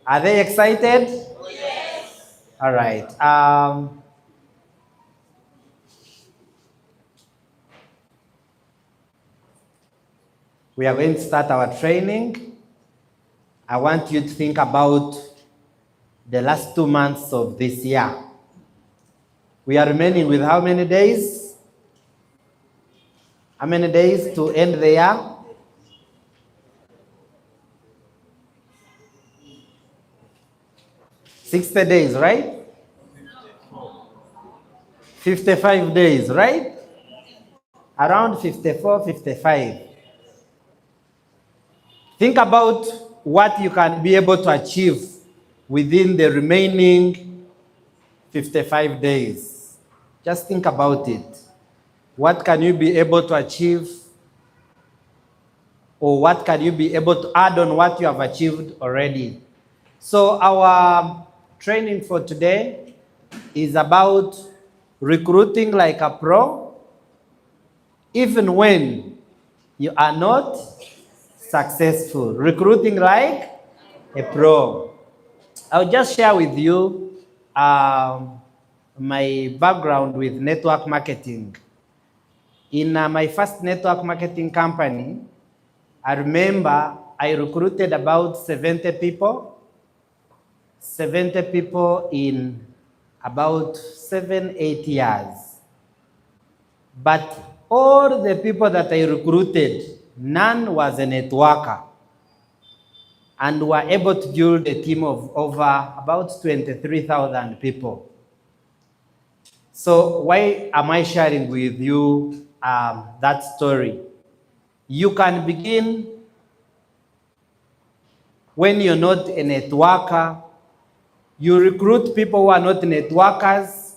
Are they excited? All right. We are going to start our training. I want you to think about the last 2 months of this year. We are remaining with how many days? How many days to end the year? 60 days, right? 55 days, right? Around 54, 55. Think about what you can be able to achieve within the remaining 55 days. Just think about it. What can you be able to achieve, or what can you be able to add on what you have achieved already? So our training for today is about recruiting like a pro, even when you are not successful. Recruiting like a pro. I'll just share with you my background with network marketing. In my first network marketing company, I remember I recruited about 70 people in about 7-8 years. But all the people that I recruited, none was a networker. And were able to build a team of over about 23,000 people. So why am I sharing with you that story? You can begin when you're not a networker. You recruit people who are not networkers,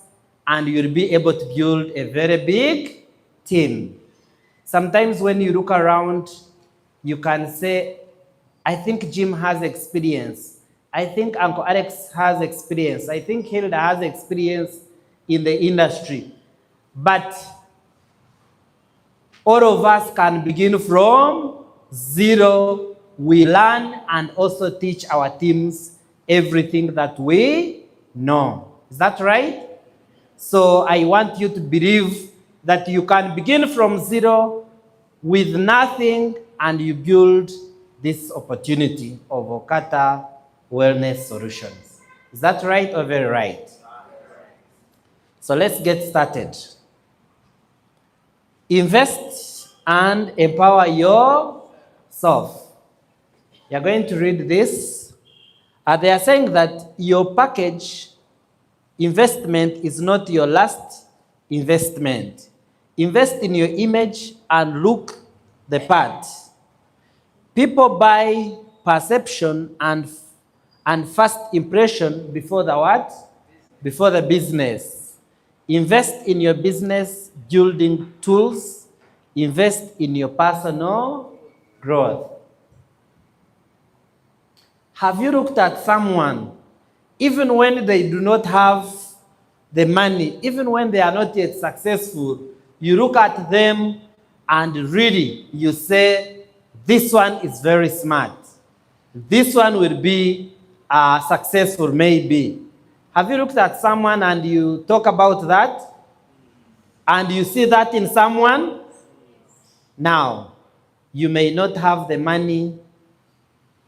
and you'll be able to build a very big team. Sometimes when you look around, you can say, I think Jim has experience. I think Uncle Alex has experience. I think Hilda has experience in the industry. But all of us can begin from zero. We learn and also teach our teams everything that we know. Is that right? So I want you to believe that you can begin from zero with nothing, and you build this opportunity of Okata Wellness Solutions. Is that right or very right? So let's get started. Invest and empower yourself. You're going to read this. They are saying that your package investment is not your last investment. Invest in your image and look the part. People buy perception and first impression before the what? Before the business. Invest in your business building tools. Invest in your personal growth. Have you looked at someone, even when they do not have the money, even when they are not yet successful, you look at them and really you say, this one is very smart. This one will be successful, maybe. Have you looked at someone and you talk about that? And you see that in someone? Now, you may not have the money,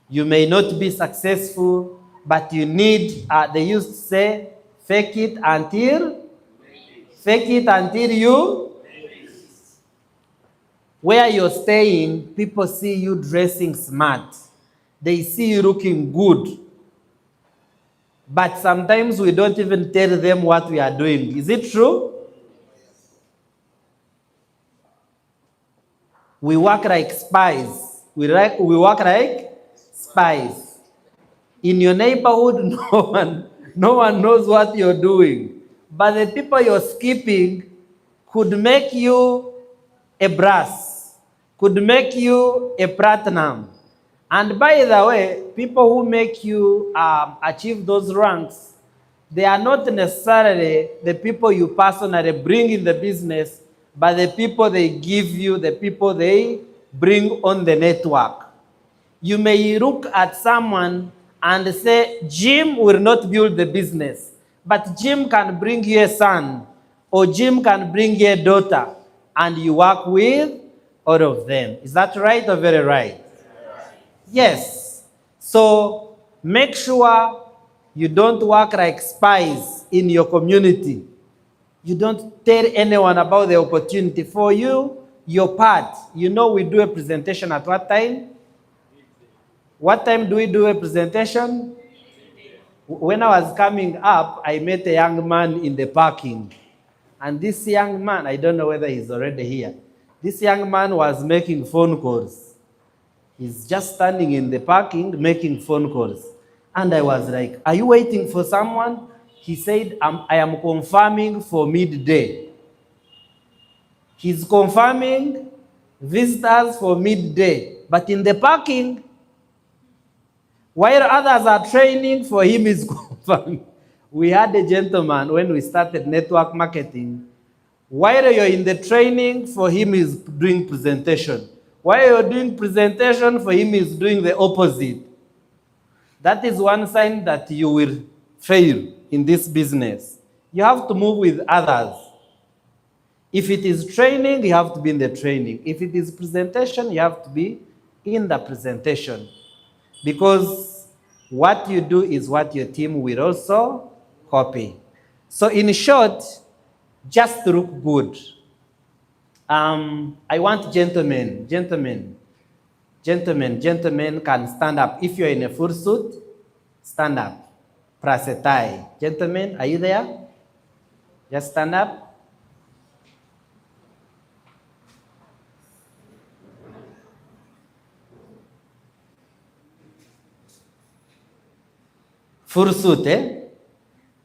you may not be successful, but you need, they used to say, fake it until you. Where you're staying, people see you dressing smart. They see you looking good. But sometimes we don't even tell them what we are doing. Is it true? We work like spies. We work like spies. In your neighborhood, no one knows what you're doing. But the people you're skipping could make you a brass, could make you a platinum. And by the way, people who make you achieve those ranks, they are not necessarily the people you personally bring in the business, but the people they give you, the people they bring on the network. You may look at someone and say, Jim will not build the business, but Jim can bring you a son, or Jim can bring you a daughter, and you work with all of them. Is that right or very right? Yes. So make sure you don't work like spies in your community. You don't tell anyone about the opportunity. For you, your part. You know we do a presentation at what time? What time do we do a presentation? When I was coming up, I met a young man in the parking. And this young man, I don't know whether he's already here. This young man was making phone calls. He's just standing in the parking making phone calls. And I was like, are you waiting for someone? He said, I am confirming for midday. He's confirming visitors for midday. But in the parking, while others are training, for him is confirming. We had a gentleman when we started network marketing. While you're in the training, for him is doing presentation. While you're doing presentation, for him is doing the opposite. That is one sign that you will fail in this business. You have to move with others. If it is training, you have to be in the training. If it is presentation, you have to be in the presentation. Because what you do is what your team will also copy. So in short, just look good. I want gentlemen can stand up. If you're in a full suit, stand up. Plus a tie. Gentlemen, are you there? Just stand up. Full suit, eh?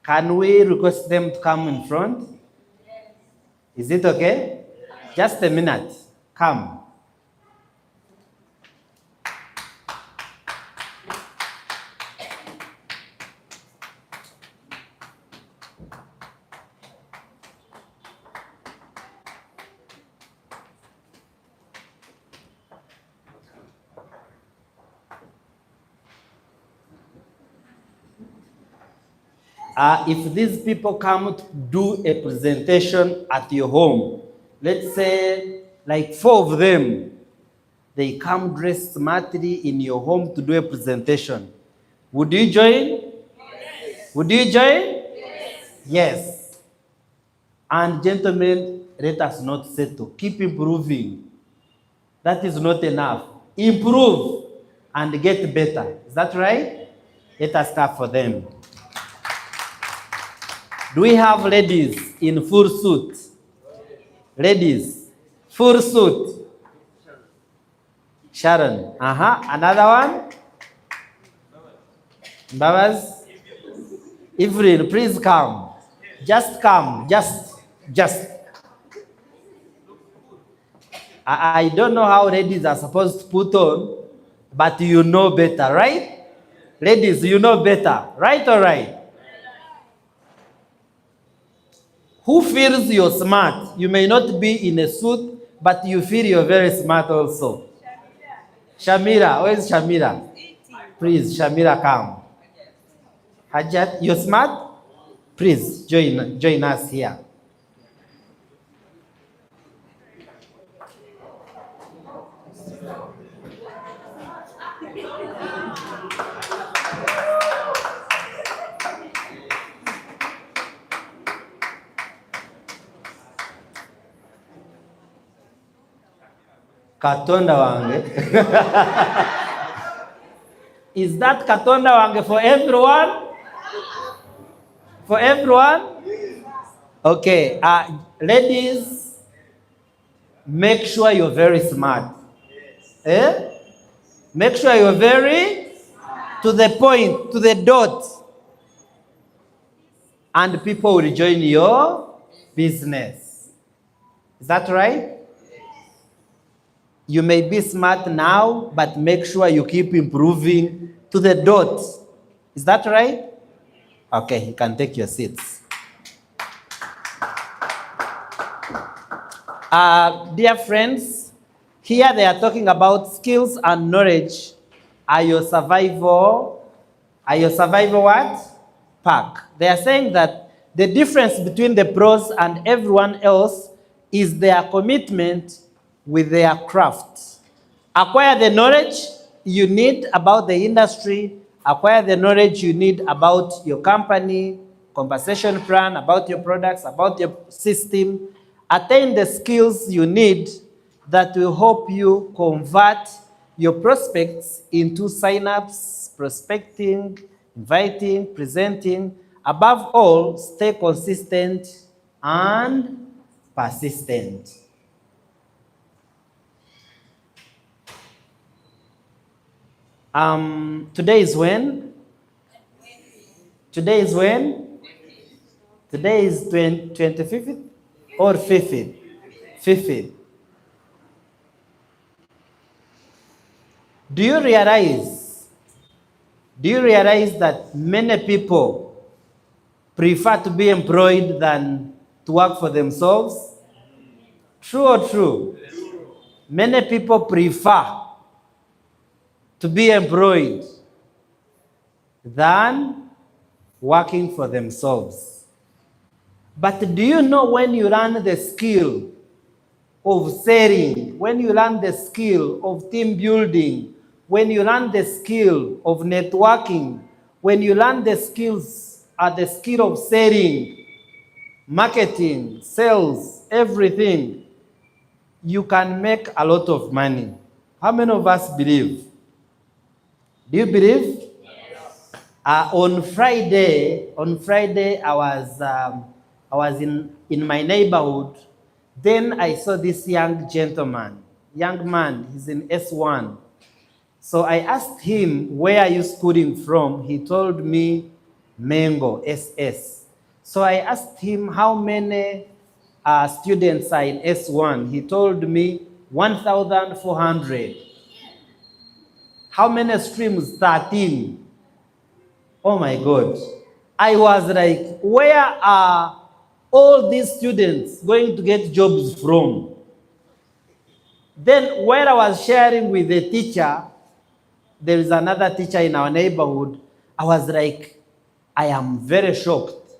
Can we request them to come in front? Is it okay? Just a minute. Come. If these people come to do a presentation at your home, let's say like 4 of them, they come dressed smartly in your home to do a presentation. Would you join? Yes. Would you join? Yes. Yes. And gentlemen, let us not settle. Keep improving. That is not enough. Improve and get better. Is that right? Let us clap for them. Do we have ladies in full suit? Ladies, full suit. Sharon. Another one? Babas? Evelyn, please come. Just come. Just. I don't know how ladies are supposed to put on, but you know better, right? Ladies, you know better, right or right? Who feels you're smart? You may not be in a suit, but you feel you're very smart also. Shamira, where's Shamira? Please, Shamira, come. Hajat, you're smart? Please, join us here. Katonda wange. Is that Katonda wange for everyone? For everyone? Okay, ladies, make sure you're very smart. Eh? Make sure you're very to the point, to the dot. And people will join your business. Is that right? You may be smart now, but make sure you keep improving to the dot. Is that right? Okay, you can take your seats. Dear friends, here they are talking about skills and knowledge are your survival are your survival what? Pack. They are saying that the difference between the pros and everyone else is their commitment with their craft. Acquire the knowledge you need about the industry, acquire the knowledge you need about your company, compensation plan, about your products, about your system. Attain the skills you need that will help you convert your prospects into sign-ups, prospecting, inviting, presenting. Above all, stay consistent and persistent. Today is when? Today is when? Today is 25th or 5th? 5th. Do you realize that many people prefer to be employed than to work for themselves? True or true? Many people prefer to be employed than working for themselves. But do you know when you learn the skill of selling, when you learn the skill of team building, when you learn the skill of networking, when you learn the skills the skill of selling, marketing, sales, everything, you can make a lot of money. How many of us believe? Do you believe? Yes. On Friday, I was in my neighborhood. Then I saw this young man, he's in S1. So I asked him, where are you schooling from? He told me, Mengo, SS. So I asked him, how many students are in S1? He told me, 1,400. How many streams? 13. Oh my God. I was like, where are all these students going to get jobs from? Then when I was sharing with the teacher, there is another teacher in our neighborhood, I was like, I am very shocked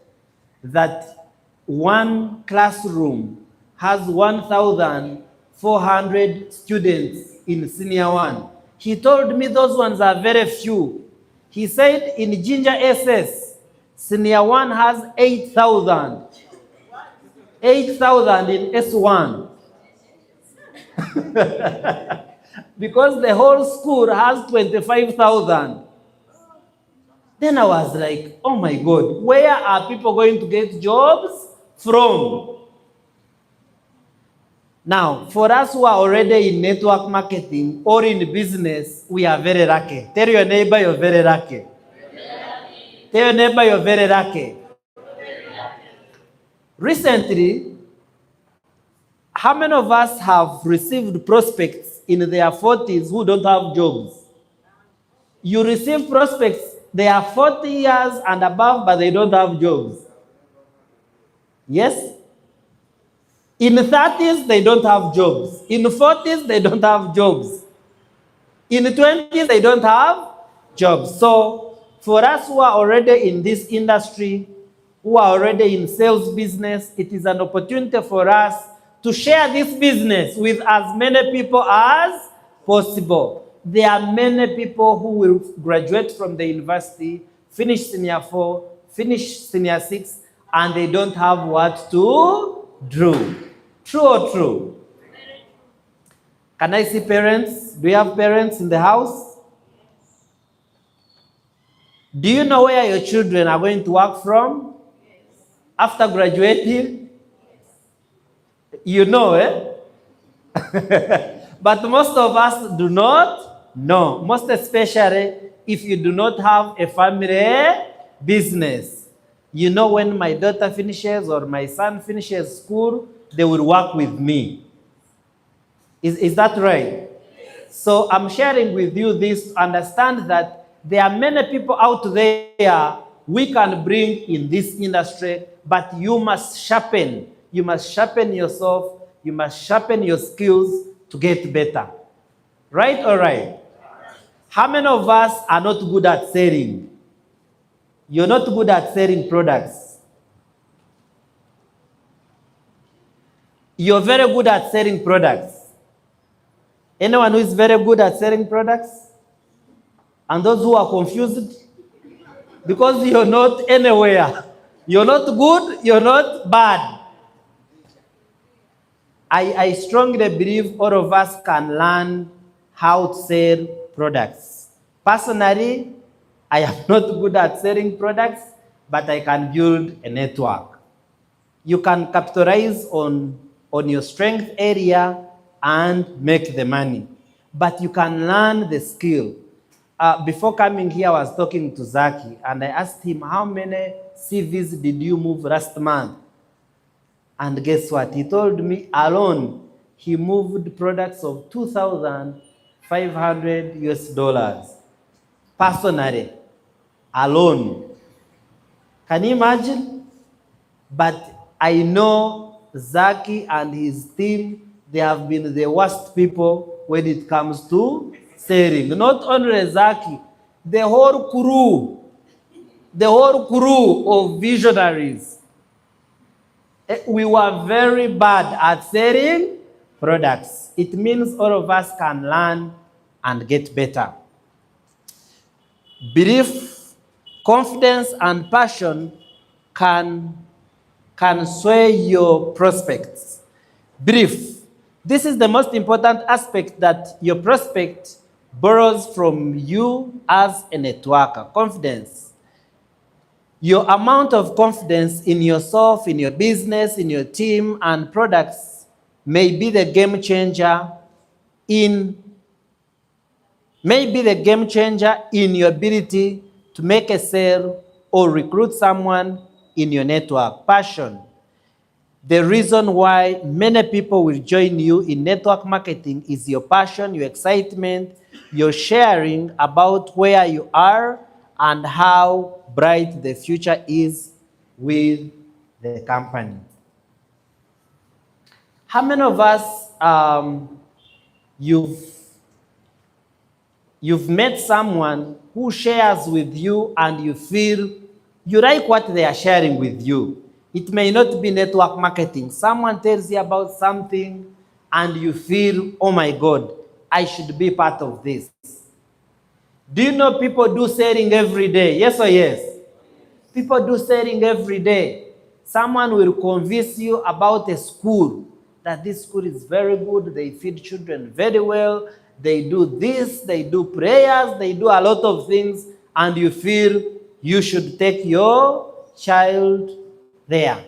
that one classroom has 1,400 students in senior one. He told me those ones are very few. He said in Ginger SS, senior one has 8,000. 8,000 in S1. Because the whole school has 25,000. Then I was like, oh my God, where are people going to get jobs from? Now, for us who are already in network marketing or in business, we are very lucky. Tell your neighbor you're very lucky. Tell your neighbor you're very lucky. Recently, how many of us have received prospects in their 40s who don't have jobs? You receive prospects, they are 40 years and above, but they don't have jobs. Yes? In the 30s, they don't have jobs. In the 40s, they don't have jobs. In the 20s, they don't have jobs. So for us who are already in this industry, who are already in sales business, it is an opportunity for us to share this business with as many people as possible. There are many people who will graduate from the university, finish senior 4, finish senior 6, and they don't have what to do. True or true? Can I see parents? Do you have parents in the house? Do you know where your children are going to work from after graduating? You know, eh? But most of us do not know. Most especially if you do not have a family business. You know, when my daughter finishes or my son finishes school, they will work with me. Is that right? So I'm sharing with you this to understand that there are many people out there we can bring in this industry, but you must sharpen. You must sharpen yourself. You must sharpen your skills to get better. Right or right? How many of us are not good at selling? You're not good at selling products. You're very good at selling products. Anyone who is very good at selling products? And those who are confused? Because you're not anywhere. You're not good, you're not bad. I strongly believe all of us can learn how to sell products. Personally, I am not good at selling products, but I can build a network. You can capitalize on your strength area and make the money, but you can learn the skill. Before coming here, I was talking to Zaki, and I asked him, how many CVs did you move last month? And guess what? He told me alone, he moved products of $2,500 US. Personally, alone. Can you imagine? But I know Zaki and his team, they have been the worst people when it comes to selling. Not only Zaki, the whole crew of visionaries. We were very bad at selling products. It means all of us can learn and get better. Belief, confidence, and passion can sway your prospects. Belief. This is the most important aspect that your prospect borrows from you as a networker. Confidence. Your amount of confidence in yourself, in your business, in your team, and products may be the game changer in your ability to make a sale or recruit someone in your network. Passion. The reason why many people will join you in network marketing is your passion, your excitement, your sharing about where you are and how bright the future is with the company. How many of us you've met someone who shares with you and you feel you like what they are sharing with you? It may not be network marketing. Someone tells you about something and you feel, oh my God, I should be part of this. Do you know people do selling every day? Yes or yes? People do selling every day. Someone will convince you about a school, that this school is very good, they feed children very well, they do this, they do prayers, they do a lot of things, and you feel you should take your child there.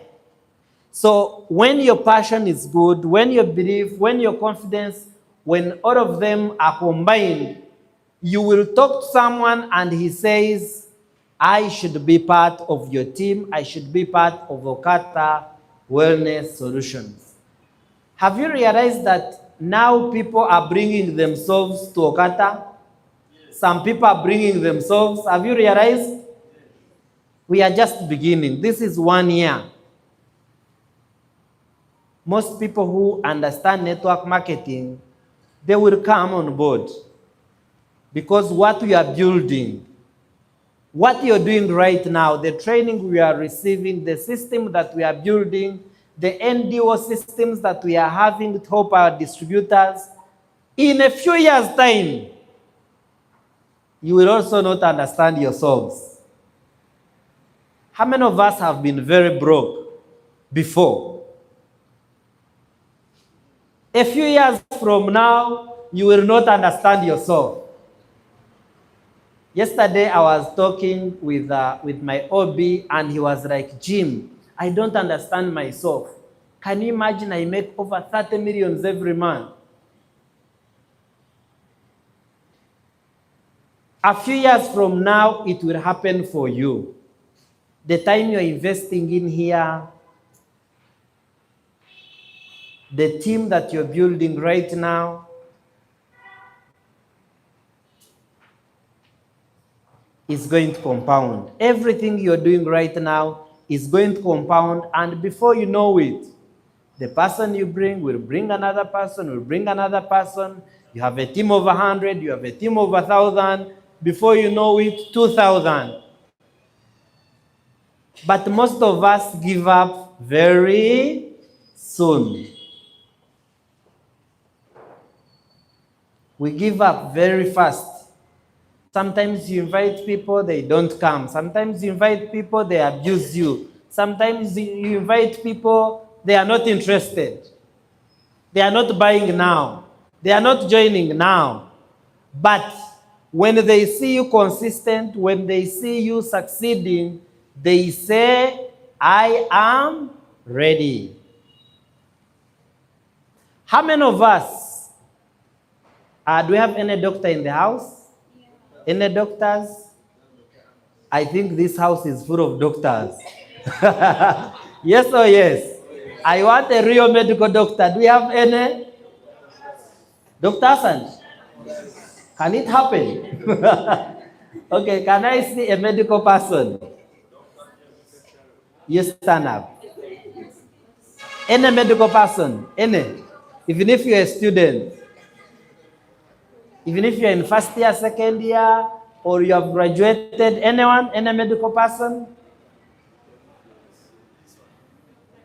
So when your passion is good, when your belief, when your confidence, when all of them are combined, you will talk to someone and he says, I should be part of your team. I should be part of Okata Wellness Solutions. Have you realized that now people are bringing themselves to Okata? Some people are bringing themselves. Have you realized? We are just beginning. This is 1 year. Most people who understand network marketing, they will come on board. Because what we are building, what you're doing right now, the training we are receiving, the system that we are building, the NDO systems that we are having to help our distributors, in a few years' time, you will also not understand yourselves. How many of us have been very broke before? A few years from now, you will not understand yourself. Yesterday, I was talking with my OB, and he was like, Jim, I don't understand myself. Can you imagine I make over 30 millions every month? A few years from now, it will happen for you. The time you're investing in here, the team that you're building right now, is going to compound. Everything you're doing right now is going to compound, and before you know it, the person you bring will bring another person, will bring another person. You have a team of 100, you have a team of 1,000. Before you know it, 2,000. But most of us give up very soon. We give up very fast. Sometimes you invite people, they don't come. Sometimes you invite people, they abuse you. Sometimes you invite people, they are not interested. They are not buying now. They are not joining now. But when they see you consistent, when they see you succeeding, they say, I am ready. How many of us, do we have any doctor in the house? Yeah. Any doctors? I think this house is full of doctors. Yes or yes? I want a real medical doctor. Do we have any? Dr. Hassan? Can it happen? Okay, can I see a medical person? You stand up. Any medical person? Any? Even if you're a student, even if you're in first year, second year, or you have graduated, anyone? Any medical person?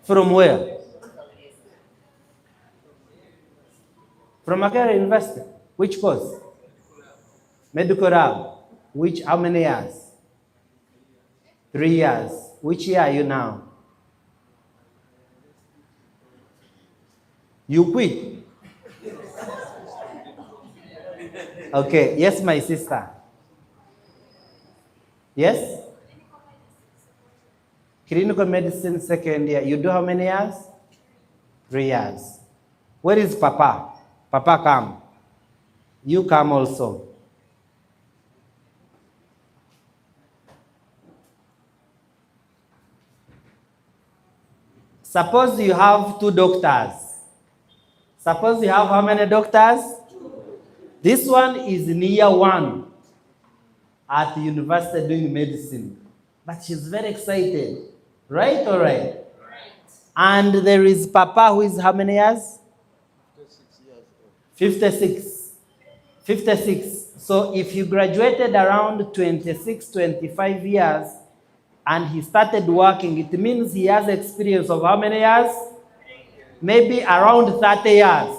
From where? From Makerere University. Which course? Medical lab. Which, how many years? 3 years. Which year are you now? You quit? Okay, yes, my sister. Yes? Clinical medicine second year. You do how many years? 3 years. Where is Papa? Papa, come. You come also. Suppose you have 2 doctors. Suppose you have how many doctors? 2. This one is in year 1 at the university doing medicine. But she's very excited. Right or right? Right. And there is Papa who is how many years? 56 years old. 56. 56. So if you graduated around 26, 25 years, and he started working, it means he has experience of how many years? Maybe around 30 years.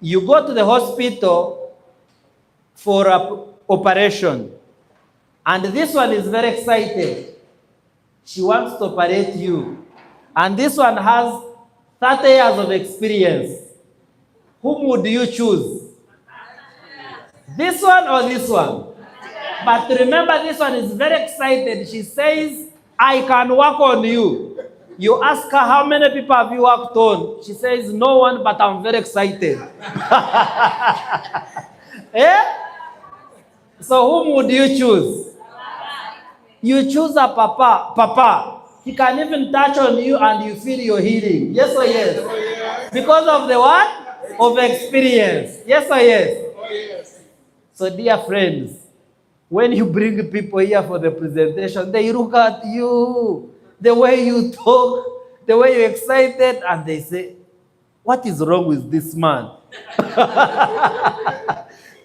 You go to the hospital for an operation, and this one is very excited. She wants to operate you. And this one has 30 years of experience. Whom would you choose? This one or this one? But remember, this one is very excited. She says, I can work on you. You ask her, how many people have you worked on? She says, no one, but I'm very excited. Eh? So whom would you choose? You choose a Papa. Papa. He can even touch on you and you feel your healing. Yes or yes? Because of the what? Of experience. Yes or yes? So dear friends, when you bring people here for the presentation, they look at you, the way you talk, the way you're excited, and they say, what is wrong with this man?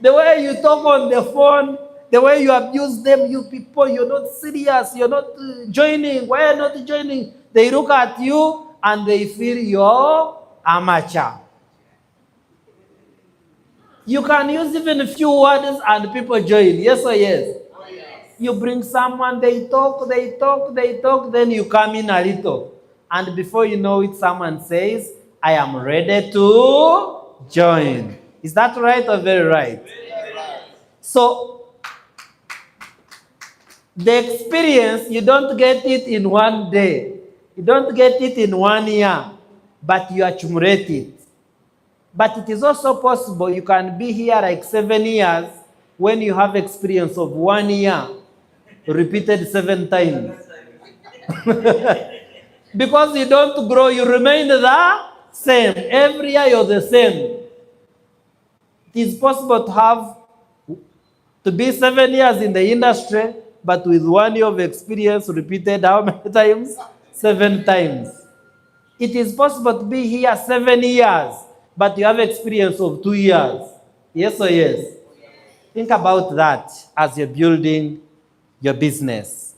The way you talk on the phone, the way you abuse them, you people, you're not serious, you're not joining. Why are you not joining? They look at you and they feel you're amateur. You can use even a few words and people join. Yes or yes? Oh, yes. You bring someone, they talk, then you come in a little. And before you know it, someone says, I am ready to join. Is that right or very right? Very right. So, the experience, you don't get it in one day. You don't get it in 1 year, but you accumulate it. But it is also possible you can be here like 7 years when you have experience of 1 year, repeated 7 times. Because you don't grow, you remain the same. Every year you're the same. It is possible to be 7 years in the industry, but with 1 year of experience repeated how many times? 7 times. It is possible to be here 7 years, but you have experience of 2 years. Yes or yes? Think about that as you're building your business.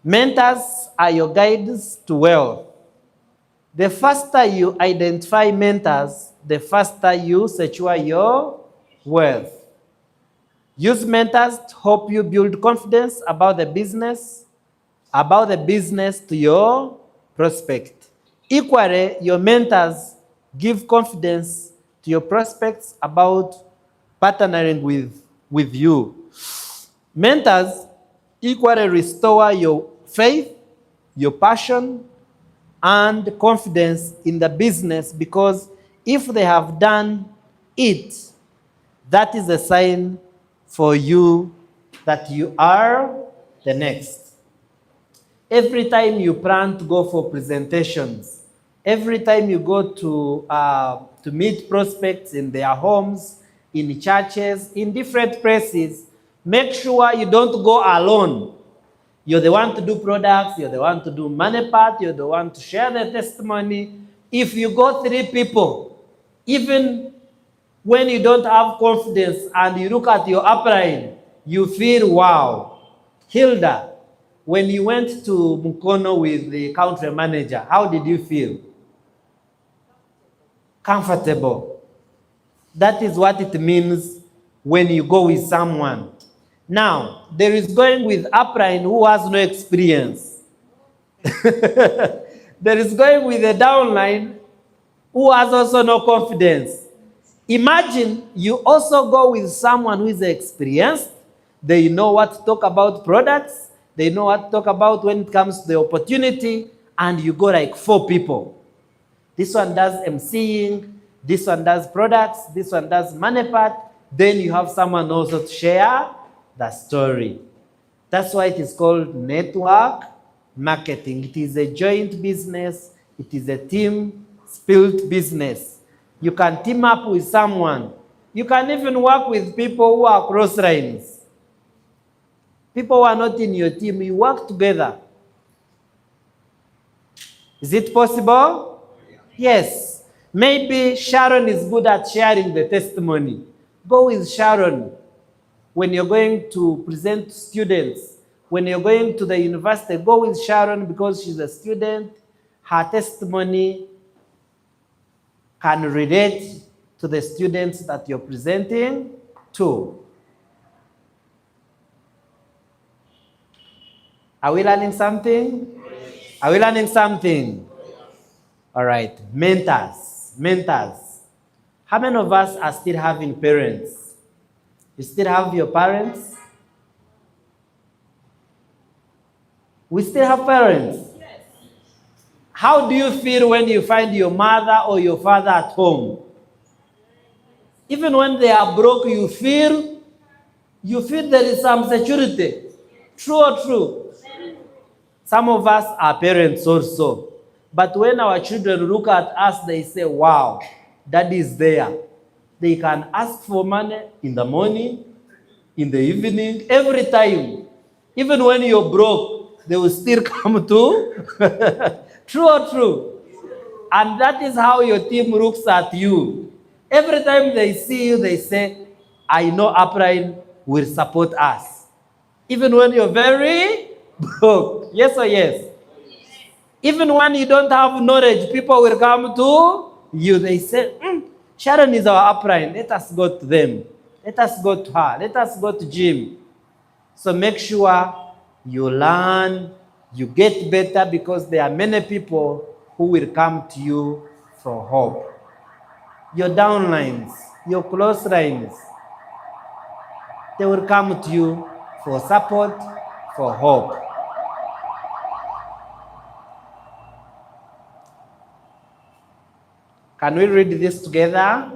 Mentors are your guides to wealth. The faster you identify mentors, the faster you secure your wealth. Use mentors to help you build confidence about the business to your prospect. Equally, your mentors give confidence to your prospects about partnering with you. Mentors equally restore your faith, your passion, and confidence in the business, because if they have done it, that is a sign for you that you are the next. Every time you plan to go for presentations, every time you go to meet prospects in their homes, in churches, in different places, make sure you don't go alone. You're the one to do products, you're the one to do money part, you're the one to share the testimony. If you go 3 people, even when you don't have confidence and you look at your upline, you feel, wow. Hilda, when you went to Mukono with the country manager, how did you feel? Comfortable. That is what it means when you go with someone. Now, there is going with upline who has no experience. There is going with a downline who has also no confidence. Imagine you also go with someone who is experienced. They know what to talk about products. They know what to talk about when it comes to the opportunity. And you go like 4 people. This one does emceeing. This one does products. This one does money part. Then you have someone also to share the story. That's why it is called network marketing. It is a joint business. It is a team-built business. You can team up with someone. You can even work with people who are cross lines. People who are not in your team, you work together. Is it possible? Yes. Maybe Sharon is good at sharing the testimony. Go with Sharon. When you're going to present to students, when you're going to the university, go with Sharon because she's a student. Her testimony can relate to the students that you're presenting to. Are we learning something? Are we learning something? All right, mentors. How many of us are still having parents? You still have your parents? We still have parents. Yes. How do you feel when you find your mother or your father at home? Even when they are broke, you feel there is some security. True or true? Some of us are parents also. But when our children look at us, they say, wow, Daddy is there. They can ask for money in the morning, in the evening, every time. Even when you're broke, they will still come to. True or true? And that is how your team looks at you. Every time they see you, they say, I know Upline will support us. Even when you're very broke. Yes or yes? Even when you don't have knowledge, people will come to you. They say, Sharon is our upline. Let us go to them. Let us go to her. Let us go to Jim. So make sure you learn, you get better, because there are many people who will come to you for hope. Your downlines, your close lines, they will come to you for support, for hope. Can we read this together?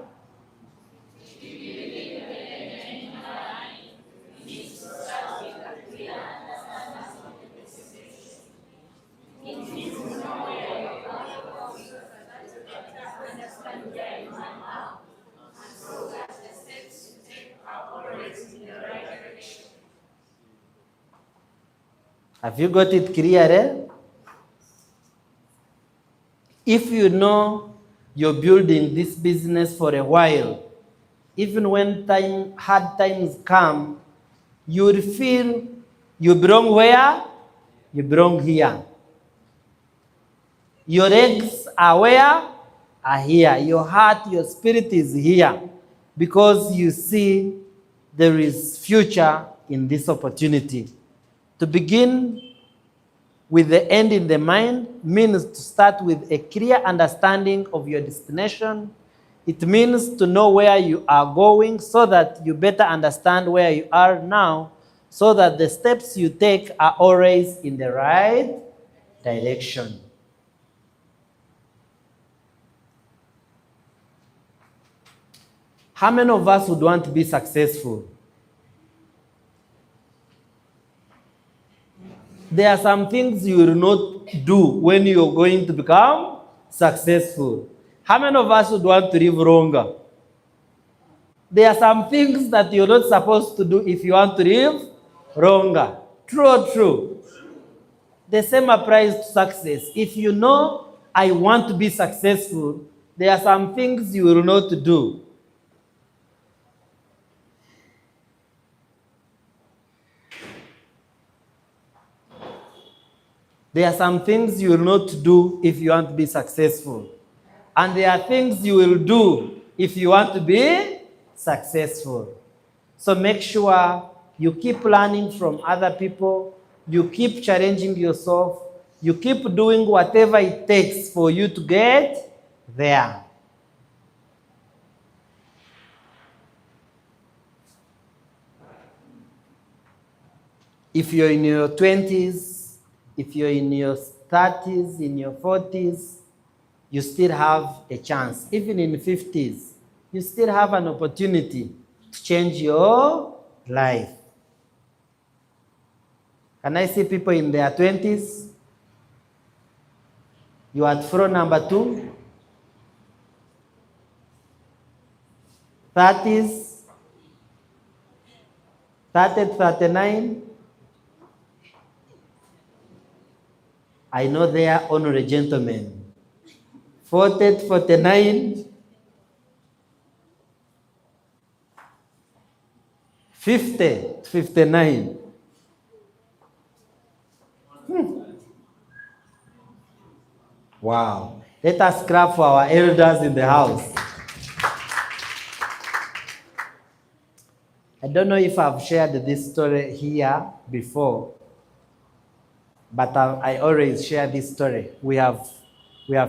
Have you got it clear? Eh? If you know you're building this business for a while, even when hard times come, you will feel you belong where? You belong here. Your legs are where? Are here. Your heart, your spirit is here. Because you see there is future in this opportunity. To begin with the end in the mind means to start with a clear understanding of your destination. It means to know where you are going so that you better understand where you are now, so that the steps you take are always in the right direction. How many of us would want to be successful? There are some things you will not do when you're going to become successful. How many of us would want to live longer? There are some things that you're not supposed to do if you want to live longer. True or true? The same applies to success. If you know I want to be successful, there are some things you will not do. There are some things you will not do if you want to be successful. And there are things you will do if you want to be successful. So make sure you keep learning from other people, you keep challenging yourself, you keep doing whatever it takes for you to get there. If you're in your 20s, if you're in your 30s, in your 40s, you still have a chance. Even in 50s, you still have an opportunity to change your life. Can I see people in their 20s? You are at floor number 2. 30s, 30, 39. I know they are honorary gentlemen. 40, 49. 50, 59. Wow. Let us clap for our elders in the house. I don't know if I've shared this story here before, but I always share this story. We have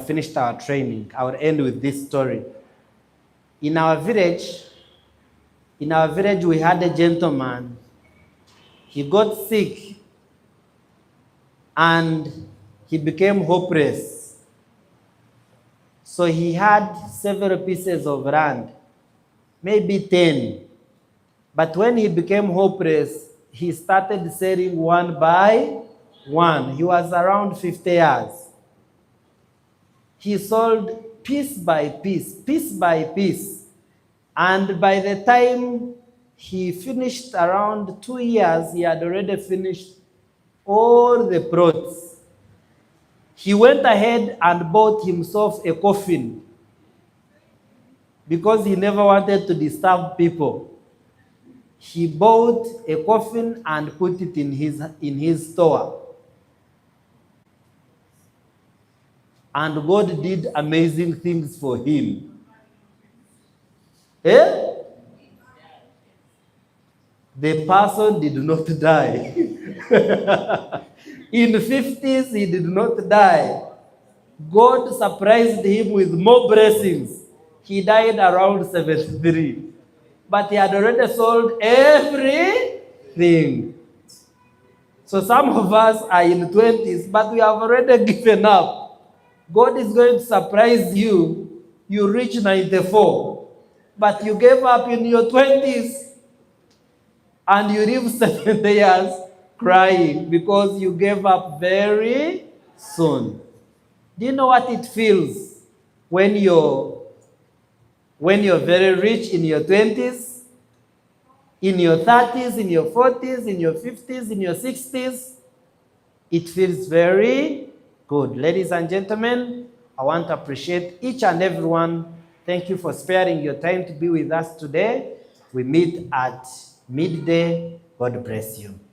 finished our training. I will end with this story. In our village, we had a gentleman. He got sick and he became hopeless. So he had several pieces of land, maybe 10. But when he became hopeless, he started selling one by one. He was around 50 years. He sold piece by piece, piece by piece. And by the time he finished around 2 years, he had already finished all the plots. He went ahead and bought himself a coffin because he never wanted to disturb people. He bought a coffin and put it in his store. And God did amazing things for him. The person did not die. In the 50s, he did not die. God surprised him with more blessings. He died around 73. But he had already sold everything. So some of us are in the 20s, but we have already given up. God is going to surprise you. You reach 94, but you gave up in your 20s, and you live 70 years crying because you gave up very soon. Do you know what it feels when you're very rich in your 20s, in your 30s, in your 40s, in your 50s, in your 60s? It feels very good. Ladies and gentlemen, I want to appreciate each and everyone. Thank you for sparing your time to be with us today. We meet at midday God bless you.